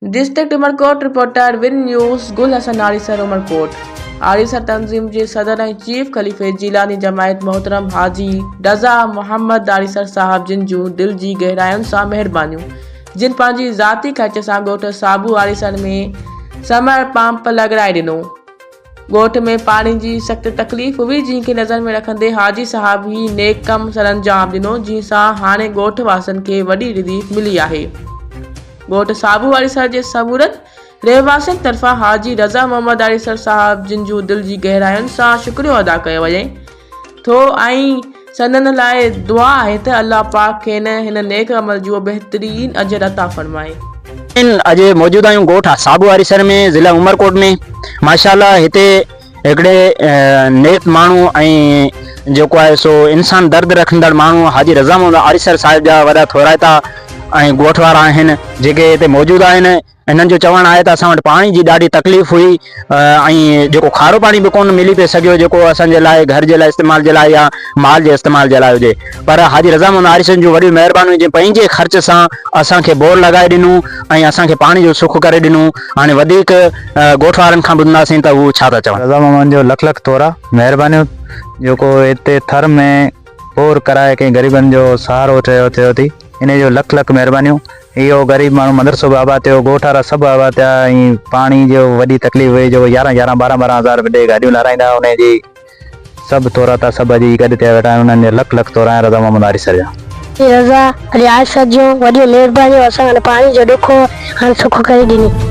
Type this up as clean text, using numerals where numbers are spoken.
District Umarkot reporter Win News Gul Hasan आरिसर Umarkot. आरिसर तंजीम के सदर ऐं चीफ खलीफ़े जीलानी जमायत मोहतरम हाजी रज़ा मोहम्मद आरिसर साहब जिन जूं दिल जी गहरायुनि सां महिरबानियूं, जिन पंहिंजी ज़ाती ख़र्च सां ॻोठ साबू आरिसर में समर पंप लॻाए ॾिनो। ॻोठ में पानी की सख़्त तकलीफ़ हुई, जंहिंखे नज़र में रखंदे हाजी साहब ही नेक कम सरअंजाम ॾिनो, जंहिं सां हाणे ॻोठ वासियुनि खे वॾी रिलीफ मिली आहे। ॻोठ साबू आरिसर जे समूरनि रहवासियुनि तरफ़ां हाजी रज़ा मोहम्मद आरिसर साहब जिन जूं दिल जी गहरायुनि सां शुक्रियो अदा कयो वञे थो ऐं संदनि लाइ दुआ आहे त अल्लाह पाक खेनि हिन नेक अमल जो बहितरीन अजर अता फरमाए। अज मौजूद आहियूं ॻोठ साबू आरिसर में, ज़िला उमरकोट में। माशाल्लाह हिते हिकिड़े नेक माण्हू ऐं जेको आहे सो इंसान दर्द रखंदड़ माण्हू हाजी रज़ा मोहम्मद आरिसर साहिब जा वॾा थोराइता ऐं ॻोठ वारा आहिनि जेके हिते मौजूद आहिनि। इन्हनि जो चवणु आहे त असां वटि पाणी जी ॾाढी तकलीफ़ हुई ऐं जेको खारो पाणी बि कोन मिली पिए सघियो जेको असांजे लाइ घर जे लाइ इस्तेमाल जे लाइ या माल जे इस्तेमाल जे लाइ हुजे। पर हाजी रज़ा मोहम्मद आरिसर जूं वॾियूं महिरबानियूं जे पंहिंजे ख़र्च सां असांखे बोर लॻाए ॾिनूं ऐं असांखे पाणी जो सुख करे ॾिनूं। हाणे वधीक ॻोठ वारनि खां ॿुधंदासीं त उहो छा था चवनि। रज़ा मोहम्मद जो लख लख तोरा महिरबानियूं जेको हिते थर में बोर कराए कंहिं ग़रीबनि जो सहारो थियो थी, इन जो लख लख महिरबानियूं। इहो ग़रीब माण्हू मदरसो बि आबाद थियो, ॻोठ वारा सभु आबाद थिया ऐं पाणी जो वॾी तकलीफ़ हुई जो 11 12 हज़ार ॾे गाॾियूं लाराईंदा, उन जी सभु तोरा था सभु अॼु गॾु थिया वेठा आहिनि। उन्हनि जे लख लख तोरा ऐं रज़ा मोहम्मद आरिसर जा रज़ा आरिसर जूं वॾियूं महिरबानियूं असां पाणी जो ॾुखो हाणे सुख करे ॾिनी।